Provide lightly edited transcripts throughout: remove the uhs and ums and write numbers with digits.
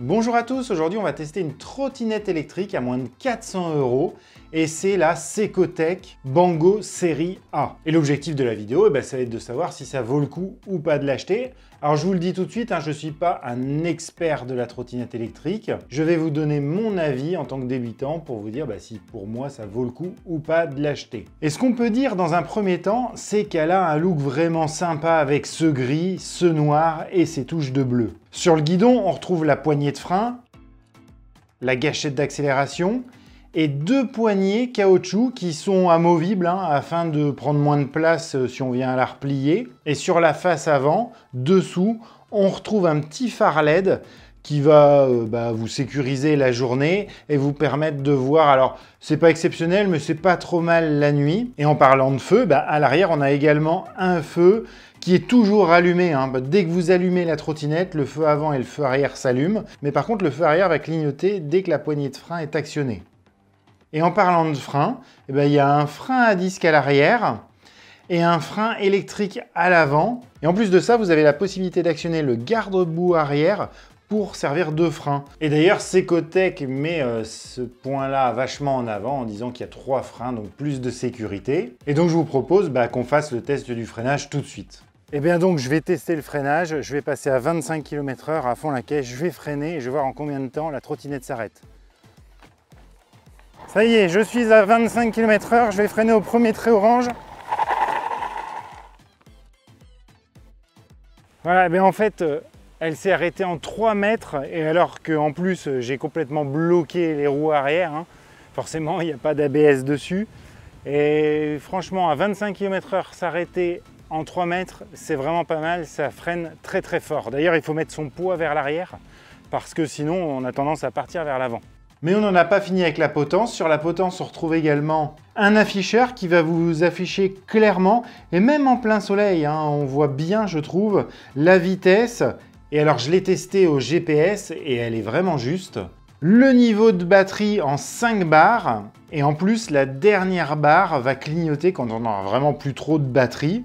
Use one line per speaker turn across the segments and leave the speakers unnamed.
Bonjour à tous, aujourd'hui on va tester une trottinette électrique à moins de 400 € et c'est la Secotech Bango série A. Et l'objectif de la vidéo, ça va être de savoir si ça vaut le coup ou pas de l'acheter. Alors je vous le dis tout de suite, je ne suis pas un expert de la trottinette électrique. Je vais vous donner mon avis en tant que débutant pour vous dire si pour moi ça vaut le coup ou pas de l'acheter. Et ce qu'on peut dire dans un premier temps, c'est qu'elle a un look vraiment sympa avec ce gris, ce noir et ses touches de bleu. Sur le guidon, on retrouve la poignée de frein, la gâchette d'accélération et deux poignées caoutchouc qui sont amovibles afin de prendre moins de place si on vient à la replier. Et sur la face avant, dessous, on retrouve un petit phare LED qui va vous sécuriser la journée et vous permettre de voir. Alors, c'est pas exceptionnel, mais c'est pas trop mal la nuit. Et en parlant de feu, à l'arrière, on a également un feu qui est toujours allumé. Dès que vous allumez la trottinette, le feu avant et le feu arrière s'allument. Mais par contre, le feu arrière va clignoter dès que la poignée de frein est actionnée. Et en parlant de frein, il y a un frein à disque à l'arrière et un frein électrique à l'avant. Et en plus de ça, vous avez la possibilité d'actionner le garde-boue arrière pour servir de frein. Et d'ailleurs, Secotech met ce point-là vachement en avant en disant qu'il y a 3 freins, donc plus de sécurité. Et donc, je vous propose qu'on fasse le test du freinage tout de suite. Et bien donc, je vais tester le freinage. Je vais passer à 25 km/h à fond la caisse. Je vais freiner et je vais voir en combien de temps la trottinette s'arrête. Ça y est, je suis à 25 km/h. Je vais freiner au premier trait orange. Voilà, en fait, elle s'est arrêtée en 3 mètres et alors qu'en plus j'ai complètement bloqué les roues arrière, forcément il n'y a pas d'ABS dessus. Et franchement à 25 km/h s'arrêter en 3 mètres, c'est vraiment pas mal, ça freine très très fort. D'ailleurs il faut mettre son poids vers l'arrière parce que sinon on a tendance à partir vers l'avant. Mais on n'en a pas fini avec la potence. Sur la potence, on retrouve également un afficheur qui va vous afficher clairement, et même en plein soleil, on voit bien, je trouve, la vitesse. Et alors, je l'ai testé au GPS et elle est vraiment juste. Le niveau de batterie en 5 bars. Et en plus, la dernière barre va clignoter quand on n'aura vraiment plus trop de batterie.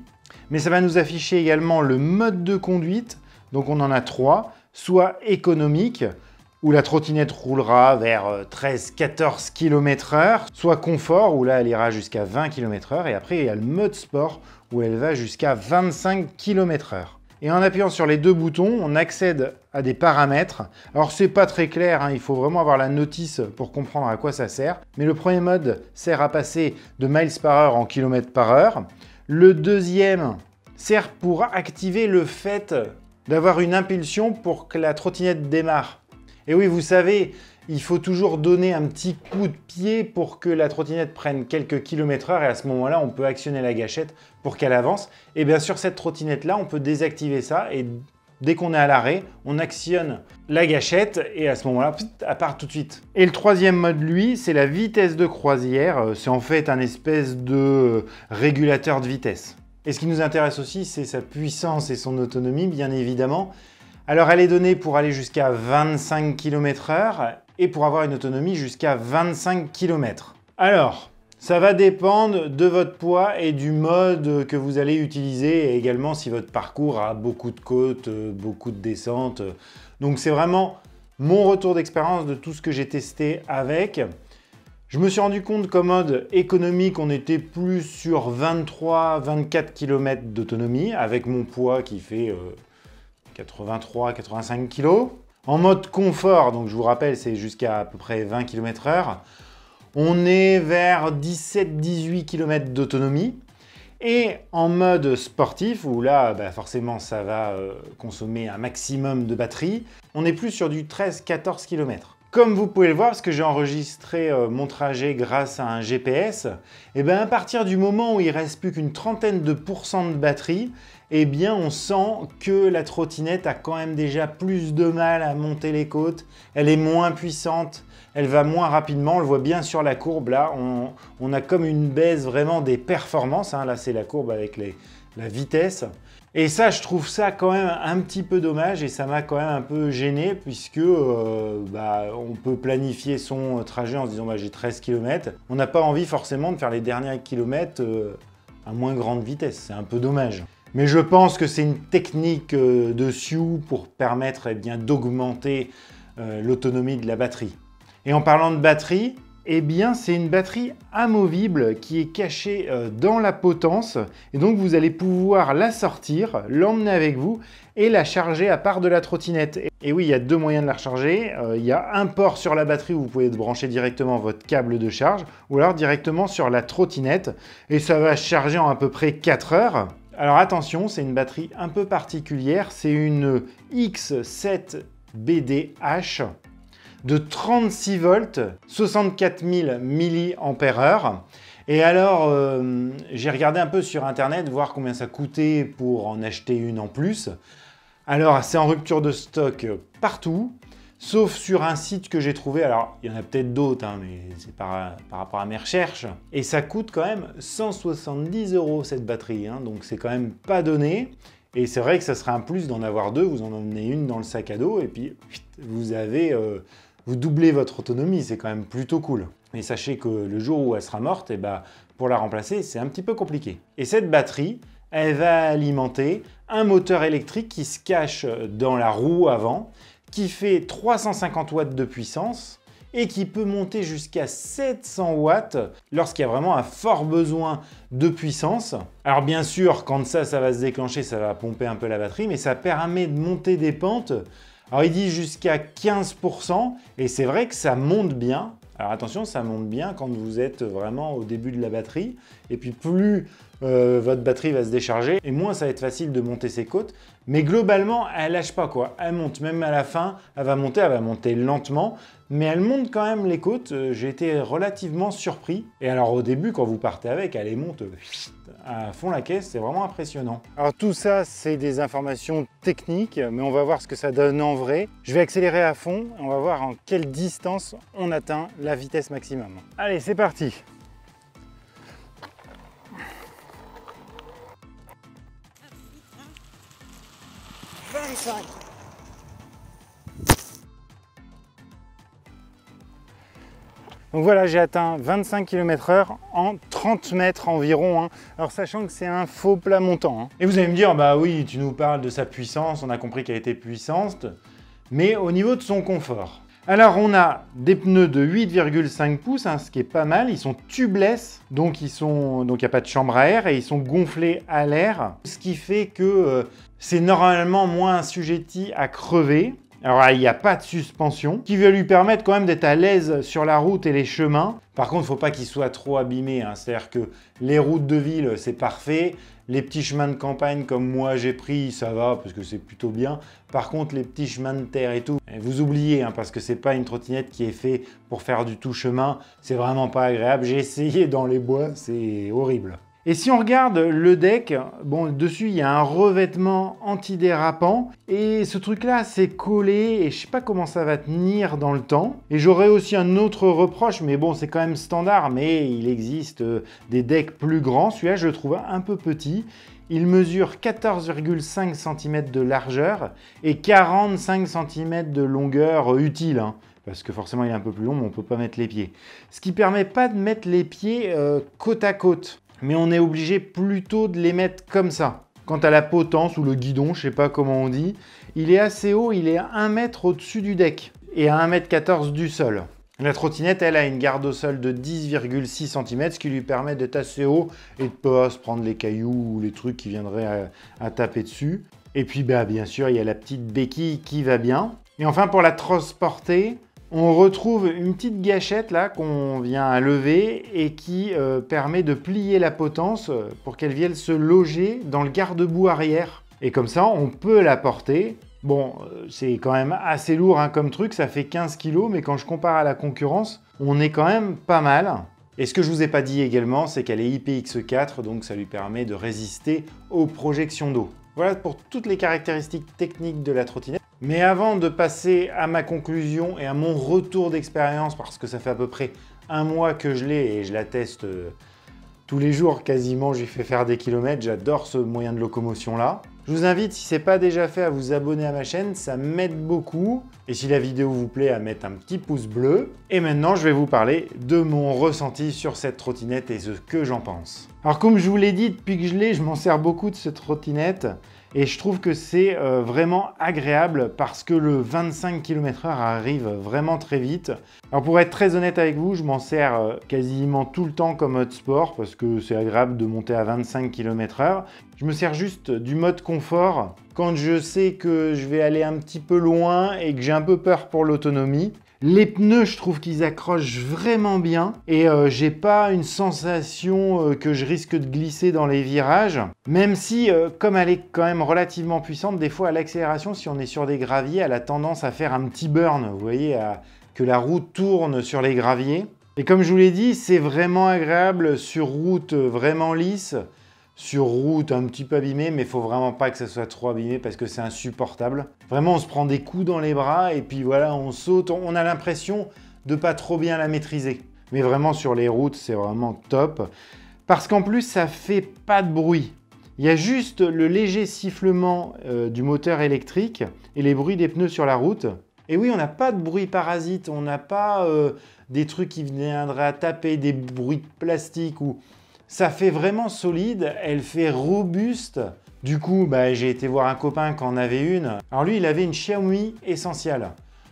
Mais ça va nous afficher également le mode de conduite. Donc, on en a 3, soit économique, où la trottinette roulera vers 13-14 km/h, soit confort, où là elle ira jusqu'à 20 km/h, et après il y a le mode sport, où elle va jusqu'à 25 km/h. Et en appuyant sur les deux boutons, on accède à des paramètres. Alors c'est pas très clair, il faut vraiment avoir la notice pour comprendre à quoi ça sert, mais le premier mode sert à passer de miles par heure en kilomètres par heure. Le deuxième sert pour activer le fait d'avoir une impulsion pour que la trottinette démarre. Et oui, vous savez, il faut toujours donner un petit coup de pied pour que la trottinette prenne quelques kilomètres/heure et à ce moment-là, on peut actionner la gâchette pour qu'elle avance. Et bien sur cette trottinette-là, on peut désactiver ça et dès qu'on est à l'arrêt, on actionne la gâchette et à ce moment-là, elle part tout de suite. Et le troisième mode, lui, c'est la vitesse de croisière. C'est en fait un espèce de régulateur de vitesse. Et ce qui nous intéresse aussi, c'est sa puissance et son autonomie, bien évidemment. Alors elle est donnée pour aller jusqu'à 25 km/h et pour avoir une autonomie jusqu'à 25 km. Alors, ça va dépendre de votre poids et du mode que vous allez utiliser et également si votre parcours a beaucoup de côtes, beaucoup de descentes. Donc c'est vraiment mon retour d'expérience de tout ce que j'ai testé avec. Je me suis rendu compte qu'en mode économique, on était plus sur 23-24 km d'autonomie avec mon poids qui fait 83-85 kg. En mode confort, donc je vous rappelle, c'est jusqu'à à peu près 20 km/h. On est vers 17-18 km d'autonomie. Et en mode sportif, où là, forcément, ça va consommer un maximum de batterie, on est plus sur du 13-14 km. Comme vous pouvez le voir, parce que j'ai enregistré mon trajet grâce à un GPS, à partir du moment où il ne reste plus qu'une trentaine de pourcents de batterie, on sent que la trottinette a quand même déjà plus de mal à monter les côtes, elle est moins puissante, elle va moins rapidement, on le voit bien sur la courbe, là, on a comme une baisse vraiment des performances, là c'est la courbe avec la vitesse. Et ça, je trouve ça quand même un petit peu dommage et ça m'a quand même un peu gêné puisque on peut planifier son trajet en se disant j'ai 13 km. On n'a pas envie forcément de faire les derniers kilomètres à moins grande vitesse, c'est un peu dommage. Mais je pense que c'est une technique de Sioux pour permettre d'augmenter l'autonomie de la batterie. Et en parlant de batterie, eh bien c'est une batterie amovible qui est cachée dans la potence et donc vous allez pouvoir la sortir, l'emmener avec vous et la charger à part de la trottinette. Et oui, il y a deux moyens de la recharger. Il y a un port sur la batterie où vous pouvez brancher directement votre câble de charge ou alors directement sur la trottinette et ça va se charger en à peu près 4 heures. Alors attention, c'est une batterie un peu particulière, c'est une X7BDH de 36 volts, 64 000 mAh. Et alors, j'ai regardé un peu sur internet, voir combien ça coûtait pour en acheter une en plus. Alors, c'est en rupture de stock partout, sauf sur un site que j'ai trouvé. Alors, il y en a peut-être d'autres, hein, mais c'est par rapport à mes recherches. Et ça coûte quand même 170 € cette batterie, hein, donc c'est quand même pas donné. Et c'est vrai que ça serait un plus d'en avoir deux, vous en emmenez une dans le sac à dos et puis vous avez... vous doublez votre autonomie, c'est quand même plutôt cool. Mais sachez que le jour où elle sera morte, eh ben, pour la remplacer, c'est un petit peu compliqué. Et cette batterie, elle va alimenter un moteur électrique qui se cache dans la roue avant, qui fait 350 watts de puissance et qui peut monter jusqu'à 700 watts lorsqu'il y a vraiment un fort besoin de puissance. Alors bien sûr, quand ça va se déclencher, ça va pomper un peu la batterie, mais ça permet de monter des pentes. Alors il dit jusqu'à 15% et c'est vrai que ça monte bien. Alors attention, ça monte bien quand vous êtes vraiment au début de la batterie et puis plus votre batterie va se décharger et moins ça va être facile de monter ses côtes. Mais globalement, elle lâche pas quoi. Elle monte, même à la fin, elle va monter lentement, mais elle monte quand même les côtes. J'ai été relativement surpris. Et alors au début, quand vous partez avec, elle les monte à fond la caisse, c'est vraiment impressionnant. Alors tout ça, c'est des informations techniques, mais on va voir ce que ça donne en vrai. Je vais accélérer à fond, on va voir en quelle distance on atteint la vitesse maximum. Allez, c'est parti! Donc voilà, j'ai atteint 25 km/h en 30 mètres environ, hein. Alors sachant que c'est un faux plat montant, hein. Et vous allez me dire, bah oui, tu nous parles de sa puissance, on a compris qu'elle était puissante, mais au niveau de son confort. Alors on a des pneus de 8,5 pouces, hein, ce qui est pas mal, ils sont tubeless, donc il n'y a pas de chambre à air et ils sont gonflés à l'air, ce qui fait que c'est normalement moins assujetti à crever. Alors il n'y a pas de suspension, qui va lui permettre quand même d'être à l'aise sur la route et les chemins. Par contre, il ne faut pas qu'il soit trop abîmé, hein. C'est-à-dire que les routes de ville, c'est parfait. Les petits chemins de campagne comme moi j'ai pris, ça va parce que c'est plutôt bien. Par contre, les petits chemins de terre et tout, vous oubliez, hein, parce que c'est pas une trottinette qui est faite pour faire du tout chemin. C'est vraiment pas agréable. J'ai essayé dans les bois, c'est horrible. Et si on regarde le deck, bon, dessus il y a un revêtement antidérapant et ce truc-là c'est collé et je sais pas comment ça va tenir dans le temps. Et j'aurais aussi un autre reproche, mais bon c'est quand même standard, mais il existe des decks plus grands. Celui-là je le trouve un peu petit. Il mesure 14,5 cm de largeur et 45 cm de longueur utile, hein. Parce que forcément il est un peu plus long, mais on ne peut pas mettre les pieds. Ce qui ne permet pas de mettre les pieds côte à côte. Mais on est obligé plutôt de les mettre comme ça. Quant à la potence ou le guidon, je ne sais pas comment on dit, il est assez haut, il est à 1 mètre au-dessus du deck et à 1,14 m du sol. La trottinette, elle a une garde au sol de 10,6 cm, ce qui lui permet d'être assez haut et de ne pas se prendre les cailloux ou les trucs qui viendraient à taper dessus. Et puis bah, bien sûr, il y a la petite béquille qui va bien. Et enfin, pour la transporter, on retrouve une petite gâchette là qu'on vient à lever et qui permet de plier la potence pour qu'elle vienne se loger dans le garde-boue arrière. Et comme ça, on peut la porter. Bon, c'est quand même assez lourd hein, comme truc, ça fait 15 kg, mais quand je compare à la concurrence, on est quand même pas mal. Et ce que je vous ai pas dit également, c'est qu'elle est IPX4, donc ça lui permet de résister aux projections d'eau. Voilà pour toutes les caractéristiques techniques de la trottinette. Mais avant de passer à ma conclusion et à mon retour d'expérience, parce que ça fait à peu près 1 mois que je l'ai et je la teste tous les jours quasiment, je lui fais faire des kilomètres, j'adore ce moyen de locomotion là. Je vous invite, si ce n'est pas déjà fait, à vous abonner à ma chaîne, ça m'aide beaucoup. Et si la vidéo vous plaît, à mettre un petit pouce bleu. Et maintenant, je vais vous parler de mon ressenti sur cette trottinette et ce que j'en pense. Alors comme je vous l'ai dit, depuis que je l'ai, je m'en sers beaucoup de cette trottinette. Et je trouve que c'est vraiment agréable parce que le 25 km/h arrive vraiment très vite. Alors pour être très honnête avec vous, je m'en sers quasiment tout le temps comme mode sport parce que c'est agréable de monter à 25 km/h. Je me sers juste du mode confort quand je sais que je vais aller un petit peu loin et que j'ai un peu peur pour l'autonomie. Les pneus, je trouve qu'ils accrochent vraiment bien et j'ai pas une sensation que je risque de glisser dans les virages. Même si, comme elle est quand même relativement puissante, des fois à l'accélération, si on est sur des graviers, elle a tendance à faire un petit burn, vous voyez, que la roue tourne sur les graviers. Et comme je vous l'ai dit, c'est vraiment agréable sur route vraiment lisse. Sur route un petit peu abîmée, mais il faut vraiment pas que ça soit trop abîmé parce que c'est insupportable. Vraiment, on se prend des coups dans les bras et puis voilà, on saute. On a l'impression de pas trop bien la maîtriser. Mais vraiment, sur les routes, c'est vraiment top. Parce qu'en plus, ça fait pas de bruit. Il y a juste le léger sifflement du moteur électrique et les bruits des pneus sur la route. Et oui, on n'a pas de bruit parasite, on n'a pas des trucs qui viendraient à taper, des bruits de plastique ou... Ça fait vraiment solide, elle fait robuste. Du coup, j'ai été voir un copain qui en avait une. Alors lui, il avait une Xiaomi Essential.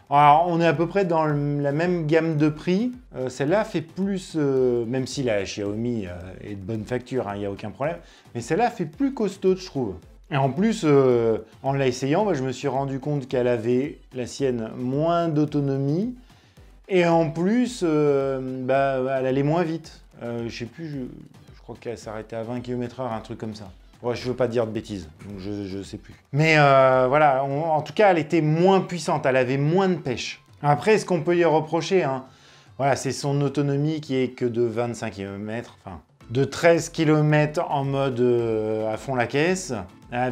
Alors, on est à peu près dans la même gamme de prix. Celle-là fait plus, même si la Xiaomi est de bonne facture, il n'y a aucun problème. Mais celle-là fait plus costaud, je trouve. Et en plus, en l'essayant, je me suis rendu compte qu'elle avait, la sienne, moins d'autonomie. Et en plus, elle allait moins vite. Je sais plus, je crois qu'elle s'arrêtait à 20 km/h, un truc comme ça. Ouais, je veux pas dire de bêtises, donc je sais plus. Mais voilà, en tout cas, elle était moins puissante, elle avait moins de pêche. Après, ce qu'on peut y reprocher, voilà, c'est son autonomie qui est que de 25 km, enfin, de 13 km en mode à fond la caisse.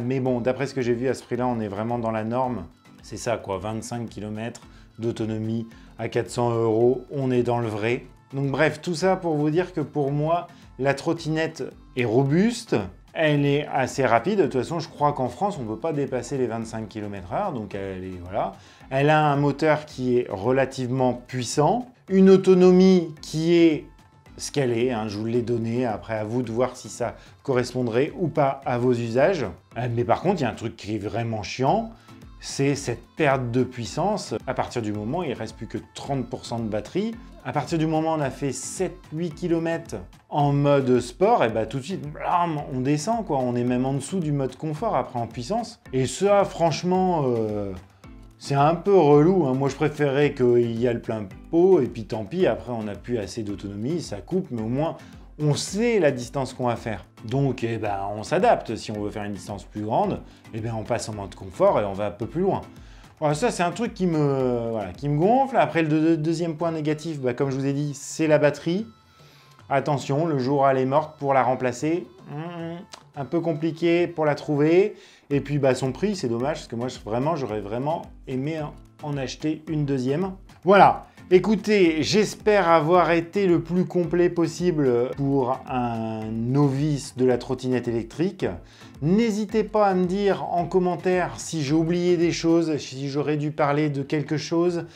Mais bon, d'après ce que j'ai vu à ce prix-là, on est vraiment dans la norme. C'est ça, quoi, 25 km d'autonomie à 400 €, on est dans le vrai. Donc bref, tout ça pour vous dire que pour moi, la trottinette est robuste, elle est assez rapide. De toute façon, je crois qu'en France, on ne peut pas dépasser les 25 km/h, donc voilà. Elle a un moteur qui est relativement puissant, une autonomie qui est ce qu'elle est, je vous l'ai donné, après à vous de voir si ça correspondrait ou pas à vos usages. Mais par contre, il y a un truc qui est vraiment chiant, c'est cette perte de puissance. À partir du moment où il ne reste plus que 30% de batterie, à partir du moment où on a fait 7-8 km en mode sport, et tout de suite, blam, on descend, quoi. On est même en dessous du mode confort après en puissance. Et ça, franchement, c'est un peu relou. Moi, je préférais qu'il y ait le plein pot, et puis tant pis, après, on n'a plus assez d'autonomie, ça coupe, mais au moins, on sait la distance qu'on va faire. Donc, on s'adapte. Si on veut faire une distance plus grande, on passe en mode confort et on va un peu plus loin. Voilà, ça, c'est un truc qui me gonfle. Après, le deuxième point négatif, comme je vous ai dit, c'est la batterie. Attention, le jour où elle est morte, pour la remplacer, un peu compliqué pour la trouver. Et puis, son prix, c'est dommage, parce que moi, j'aurais vraiment aimé en acheter une deuxième. Voilà. Écoutez, j'espère avoir été le plus complet possible pour un novice de la trottinette électrique. N'hésitez pas à me dire en commentaire si j'ai oublié des choses, si j'aurais dû parler de quelque chose.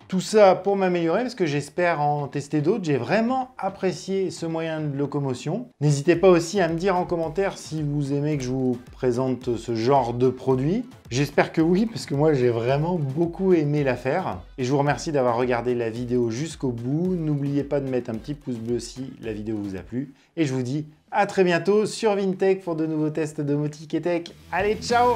Tout ça pour m'améliorer parce que j'espère en tester d'autres. J'ai vraiment apprécié ce moyen de locomotion. N'hésitez pas aussi à me dire en commentaire si vous aimez que je vous présente ce genre de produit. J'espère que oui, parce que moi j'ai vraiment beaucoup aimé l'affaire. Et je vous remercie d'avoir regardé la vidéo jusqu'au bout. N'oubliez pas de mettre un petit pouce bleu si la vidéo vous a plu. Et je vous dis à très bientôt sur Vintech pour de nouveaux tests domotique et tech. Allez, ciao!